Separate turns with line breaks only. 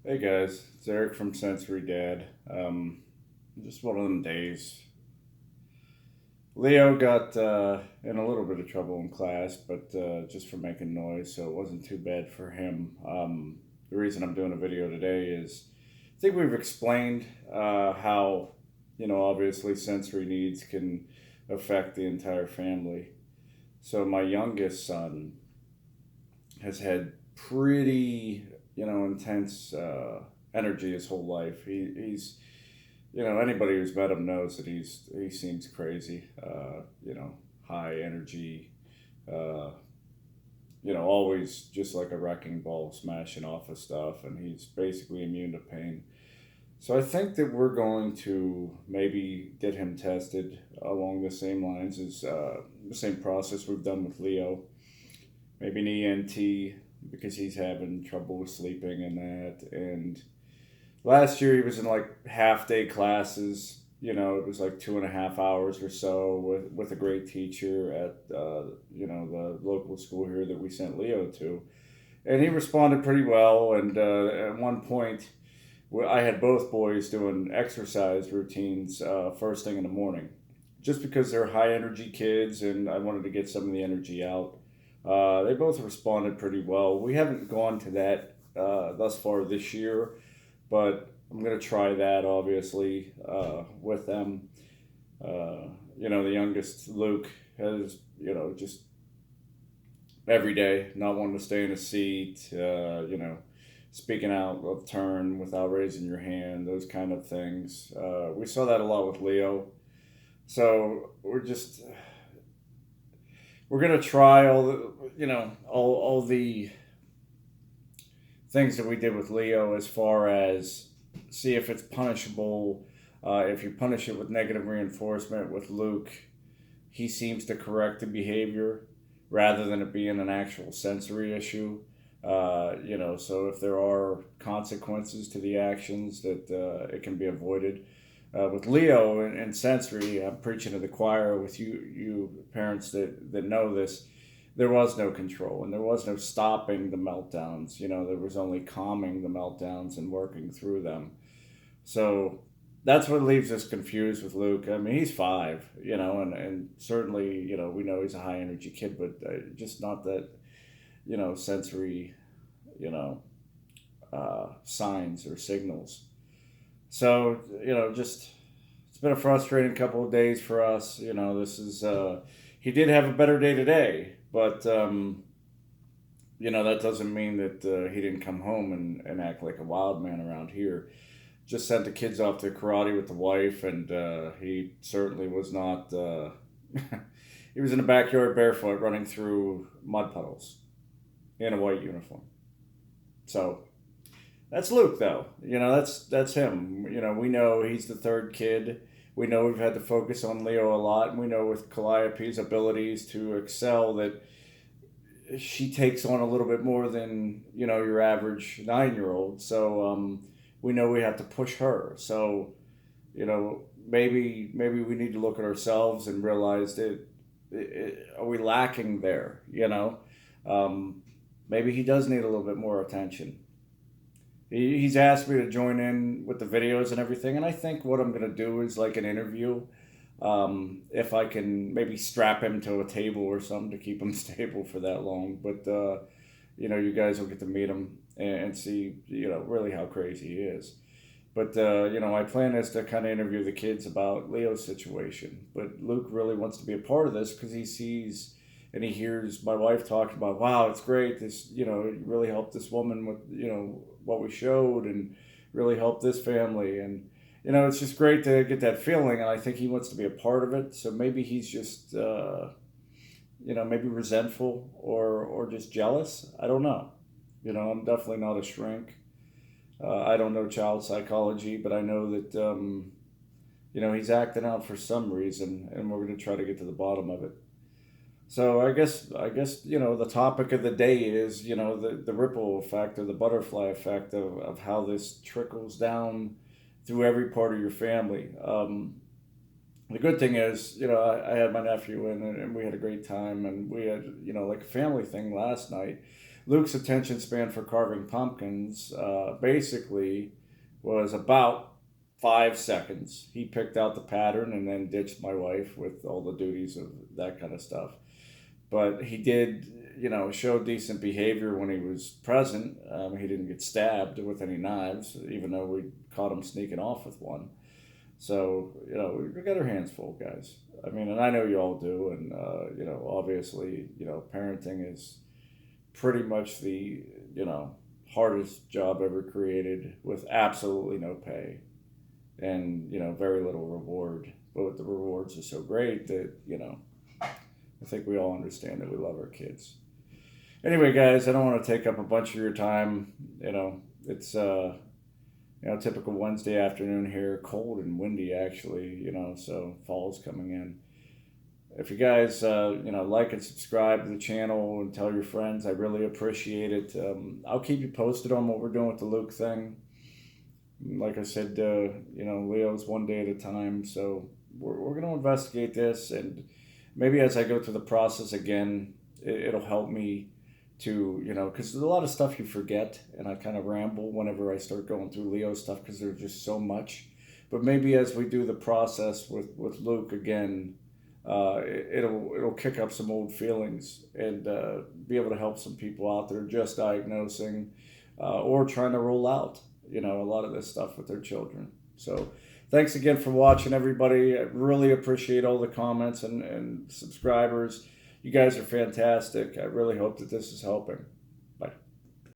Hey guys, it's Eric from Sensory Dad. Just one of them days. Leo got in a little bit of trouble in class, but just for making noise, so it wasn't too bad for him. The reason I'm doing a video today is I think we've explained how, obviously sensory needs can affect the entire family. So my youngest son has had pretty, intense energy his whole life. He's anybody who's met him knows that he seems crazy. High energy. Uh, always just like a wrecking ball, smashing off of stuff, and he's basically immune to pain. So I think that we're going to maybe get him tested along the same lines as the same process we've done with Leo. Maybe an ENT because he's having trouble with sleeping and that. And last year he was in like half day classes. It was like 2.5 hours or so with a great teacher at the local school here that we sent Leo to, and he responded pretty well. And at one point, I had both boys doing exercise routines first thing in the morning, just because they're high energy kids, and I wanted to get some of the energy out. They both responded pretty well. We haven't gone to that thus far this year, but I'm gonna try that obviously with them. The youngest Luke has just every day not wanting to stay in a seat. Speaking out of turn without raising your hand, those kind of things. We saw that a lot with Leo. So we're gonna try all the all the things that we did with Leo as far as see if it's punishable. If you punish it with negative reinforcement with Luke, he seems to correct the behavior rather than it being an actual sensory issue. So if there are consequences to the actions, that it can be avoided. With Leo and sensory, I'm preaching to the choir with you parents that know this. There was no control and there was no stopping the meltdowns. There was only calming the meltdowns and working through them. So that's what leaves us confused with Luke. I mean, he's 5, and certainly, we know he's a high energy kid, but just not that, sensory, you know, signs or signals. So, just it's been a frustrating couple of days for us. This is, he did have a better day today, but, that doesn't mean that he didn't come home and act like a wild man around here. Just sent the kids off to karate with the wife, and he certainly was not. He was in the backyard barefoot, running through mud puddles in a white uniform. So that's Luke, though. That's him. We know he's the third kid. We know we've had to focus on Leo a lot, and we know with Calliope's abilities to excel that she takes on a little bit more than your average 9-year-old. So we know we have to push her. So maybe we need to look at ourselves and realize that are we lacking there? Maybe he does need a little bit more attention. He's asked me to join in with the videos and everything, and I think what I'm gonna do is like an interview. If I can maybe strap him to a table or something to keep him stable for that long. But you guys will get to meet him and see really how crazy he is. But my plan is to kind of interview the kids about Leo's situation. But Luke really wants to be a part of this because he sees and he hears my wife talking about, wow, it's great. This it really helped this woman with what we showed, and really helped this family. And it's just great to get that feeling, and I think he wants to be a part of it. So maybe he's just maybe resentful or just jealous. I don't know. I'm definitely not a shrink. I don't know child psychology, but I know that he's acting out for some reason, and we're going to try to get to the bottom of it. So I guess the topic of the day is the ripple effect or the butterfly effect of how this trickles down through every part of your family. The good thing is, I had my nephew in, and we had a great time, and we had like a family thing last night. Luke's attention span for carving pumpkins basically was about 5 seconds. He picked out the pattern and then ditched my wife with all the duties of that kind of stuff. But he did, show decent behavior when he was present. He didn't get stabbed with any knives, even though we caught him sneaking off with one. So, we got our hands full, guys. I mean, and I know you all do. And, obviously, parenting is pretty much the, hardest job ever created with absolutely no pay and, very little reward. But the rewards are so great that, I think we all understand that we love our kids. Anyway, guys, I don't want to take up a bunch of your time. It's, typical Wednesday afternoon here, cold and windy actually, so fall's coming in. If you guys, like and subscribe to the channel and tell your friends, I really appreciate it. I'll keep you posted on what we're doing with the Luke thing. Like I said, Leo's one day at a time, so we're going to investigate this, and maybe as I go through the process again, it'll help me to, because there's a lot of stuff you forget, and I kind of ramble whenever I start going through Leo stuff because there's just so much. But maybe as we do the process with Luke again, it'll kick up some old feelings and be able to help some people out that are just diagnosing or trying to roll out, a lot of this stuff with their children. So thanks again for watching, everybody. I really appreciate all the comments and subscribers. You guys are fantastic. I really hope that this is helping.